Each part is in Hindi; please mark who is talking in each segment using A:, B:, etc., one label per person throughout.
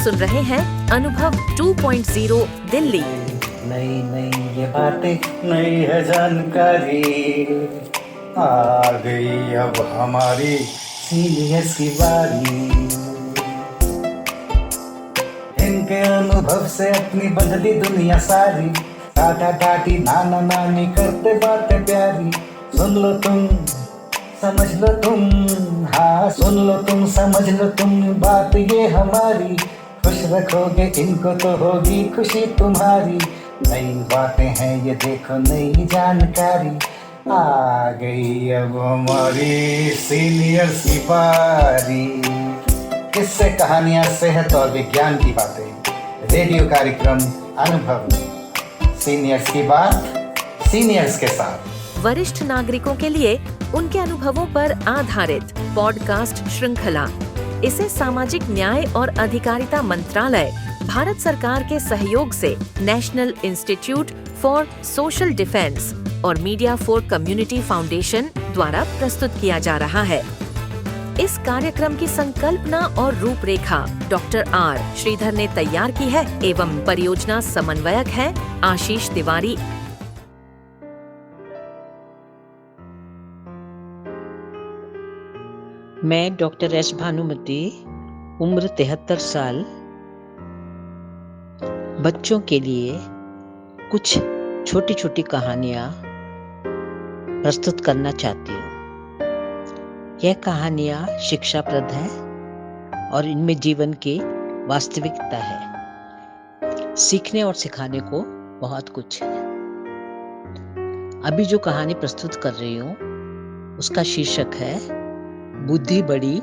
A: सुन रहे हैं अनुभव 2.0 दिल्ली।
B: नई नई ये बातें, नई है जानकारी, आ गई अब हमारी सीनियर्स की बारी। इनके अनुभव से अपनी बदली दुनिया सारी, दादा दादी नाना नानी करते बातें प्यारी। सुन लो तुम, समझ लो तुम, हाँ सुन लो तुम, समझ लो तुम, बात ये हमारी। खुश रखोगे इनको तो होगी खुशी तुम्हारी। नई बातें हैं ये देखो, नई जानकारी, आ गई अब हमारी सीनियर्स की बारी। किस्से कहानियां, सेहत और विज्ञान की बातें, रेडियो कार्यक्रम अनुभव में सीनियर्स की बात, सीनियर्स के साथ।
A: वरिष्ठ नागरिकों के लिए उनके अनुभवों पर आधारित पॉडकास्ट श्रृंखला। इसे सामाजिक न्याय और अधिकारिता मंत्रालय, भारत सरकार के सहयोग से national institute for social defence और मीडिया फॉर कम्युनिटी फाउंडेशन द्वारा प्रस्तुत किया जा रहा है। इस कार्यक्रम की संकल्पना और रूपरेखा डॉक्टर आर श्रीधर ने तैयार की है एवं परियोजना समन्वयक है आशीष तिवारी।
C: मैं डॉक्टर एस भानुमति, उम्र 73 साल, बच्चों के लिए कुछ छोटी छोटी कहानियां प्रस्तुत करना चाहती हूँ। यह कहानियां शिक्षाप्रद है और इनमें जीवन की वास्तविकता है। सीखने और सिखाने को बहुत कुछ है। अभी जो कहानी प्रस्तुत कर रही हूँ उसका शीर्षक है बुद्धि बड़ी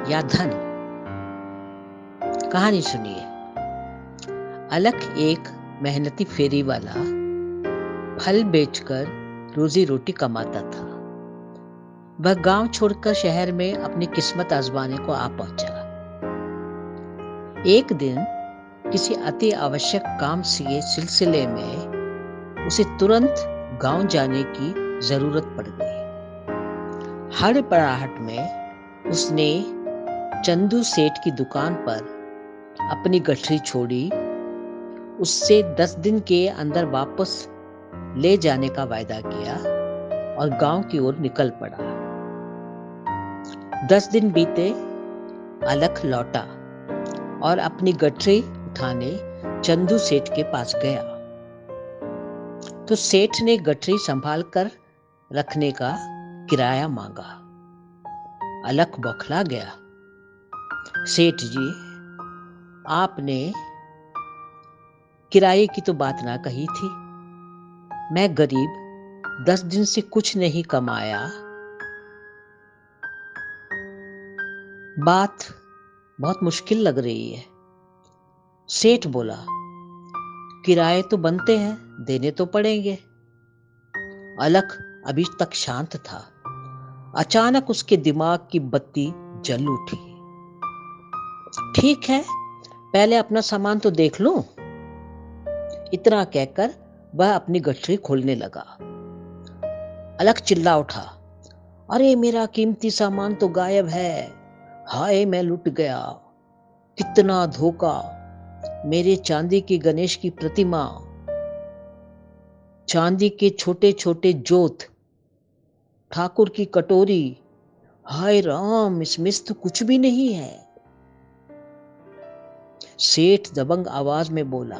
C: या धन। कहानी सुनिए। अलख एक मेहनती फेरी वाला फल बेचकर रोजी रोटी कमाता था। वह गांव छोड़कर शहर में अपनी किस्मत आजमाने को आ पहुंचा। एक दिन किसी अति आवश्यक काम के सिलसिले में उसे तुरंत गांव जाने की जरूरत पड़ गई। हड़बड़ाहट में उसने चंदू सेठ की दुकान पर अपनी गठरी छोड़ी। उससे 10 दिन के अंदर वापस ले जाने का वायदा किया और गांव की ओर निकल पड़ा। 10 दिन बीते, अलख लौटा और अपनी गठरी उठाने चंदू सेठ के पास गया तो सेठ ने गठरी संभाल कर रखने का किराया मांगा। अलख बौखला गया। सेठ जी, आपने किराए की तो बात ना कही थी। मैं गरीब, 10 दिन से कुछ नहीं कमाया। बात बहुत मुश्किल लग रही है। सेठ बोला, किराए तो बनते हैं, देने तो पड़ेंगे। अलख अभी तक शांत था। अचानक उसके दिमाग की बत्ती जल उठी। ठीक है, पहले अपना सामान तो देख लूं। इतना कहकर वह अपनी गठरी खोलने लगा। अलख चिल्ला उठा, अरे मेरा कीमती सामान तो गायब है। हाय, मैं लुट गया। कितना धोखा। मेरे चांदी की गणेश की प्रतिमा, चांदी के छोटे छोटे जोत, ठाकुर की कटोरी, हाय राम, इसमें तो कुछ भी नहीं है। सेठ दबंग आवाज में बोला,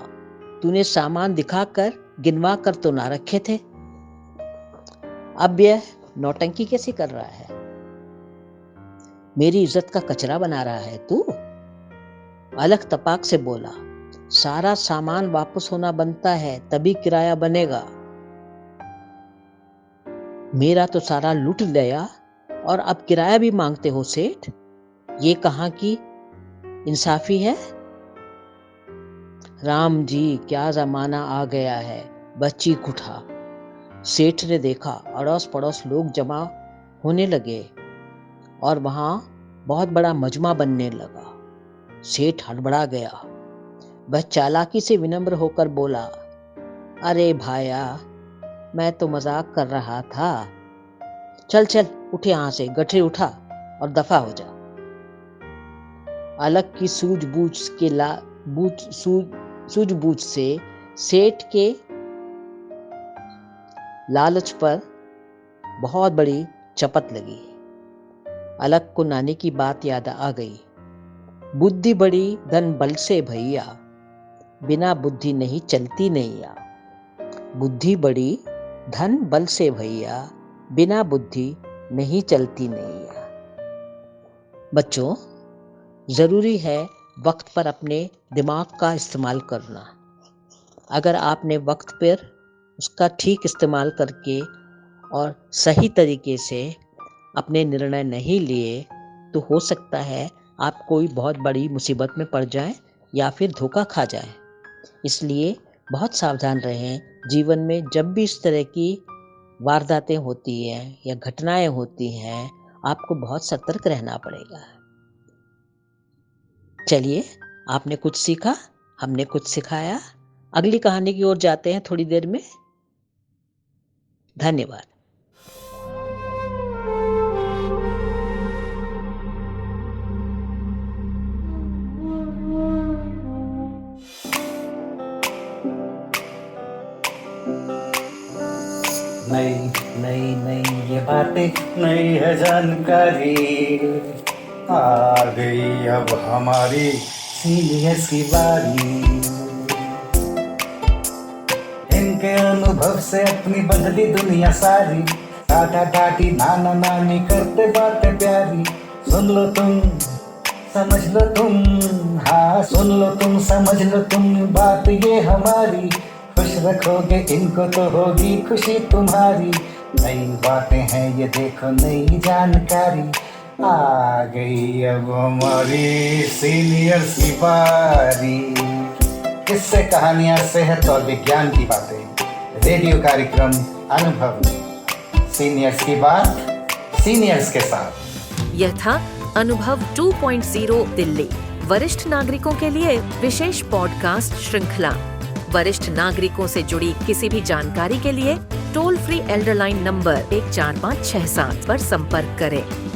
C: तूने सामान दिखाकर गिनवा कर तो ना रखे थे। अब यह नौटंकी कैसे कर रहा है? मेरी इज्जत का कचरा बना रहा है तू। अलख तपाक से बोला, सारा सामान वापस होना बनता है, तभी किराया बनेगा। मेरा तो सारा लूट लिया और अब किराया भी मांगते हो सेठ? ये कहाँ की इंसाफी है? राम जी, क्या जमाना आ गया है। बस चीख उठा। सेठ ने देखा अड़ोस पड़ोस लोग जमा होने लगे और वहां बहुत बड़ा मजमा बनने लगा। सेठ हड़बड़ा गया। वह चालाकी से विनम्र होकर बोला, अरे भाया, मैं तो मजाक कर रहा था। चल चल, उठ यहां से, गठरी उठा और दफा हो जा। अलग की सूझबूझ से सेठ के लालच पर बहुत बड़ी चपत लगी। अलग को नानी की बात याद आ गई। बुद्धि बड़ी धन बल से भैया, बिना बुद्धि नहीं चलती नैया। बुद्धि बड़ी धन बल से भैया, बिना बुद्धि नहीं चलती नैया। बच्चों, जरूरी है वक्त पर अपने दिमाग का इस्तेमाल करना। अगर आपने वक्त पर उसका ठीक इस्तेमाल करके और सही तरीके से अपने निर्णय नहीं लिए तो हो सकता है आप कोई बहुत बड़ी मुसीबत में पड़ जाएं या फिर धोखा खा जाएं। इसलिए बहुत सावधान रहें। जीवन में जब भी इस तरह की वारदातें होती हैं या घटनाएं होती हैं, आपको बहुत सतर्क रहना पड़ेगा। चलिए, आपने कुछ सीखा, हमने कुछ सिखाया। अगली कहानी की ओर जाते हैं थोड़ी देर में। धन्यवाद।
B: नई नई नई ये बातें, नई है जानकारी, आ गई अब हमारी सीनियर्स की बारी। इनके अनुभव से अपनी बदली दुनिया सारी, टाटा टाटी नाना नानी करते बातें प्यारी। सुन लो तुम, समझ लो तुम, हाँ सुन लो तुम, समझ लो तुम, बात ये हमारी। खुश रखोगे इनको तो होगी खुशी तुम्हारी। नई बातें हैं ये देखो, नई जानकारी, आ गई अब हमारी सीनियर्स की बारी। किस्से कहानियां, सेहत और विज्ञान की बातें, रेडियो कार्यक्रम अनुभव में सीनियर्स की बात, सीनियर्स के साथ।
A: यह था अनुभव 2.0 दिल्ली, वरिष्ठ नागरिकों के लिए विशेष पॉडकास्ट श्रृंखला। वरिष्ठ नागरिकों से जुड़ी किसी भी जानकारी के लिए toll free Elder line number 14567 पर संपर्क करें।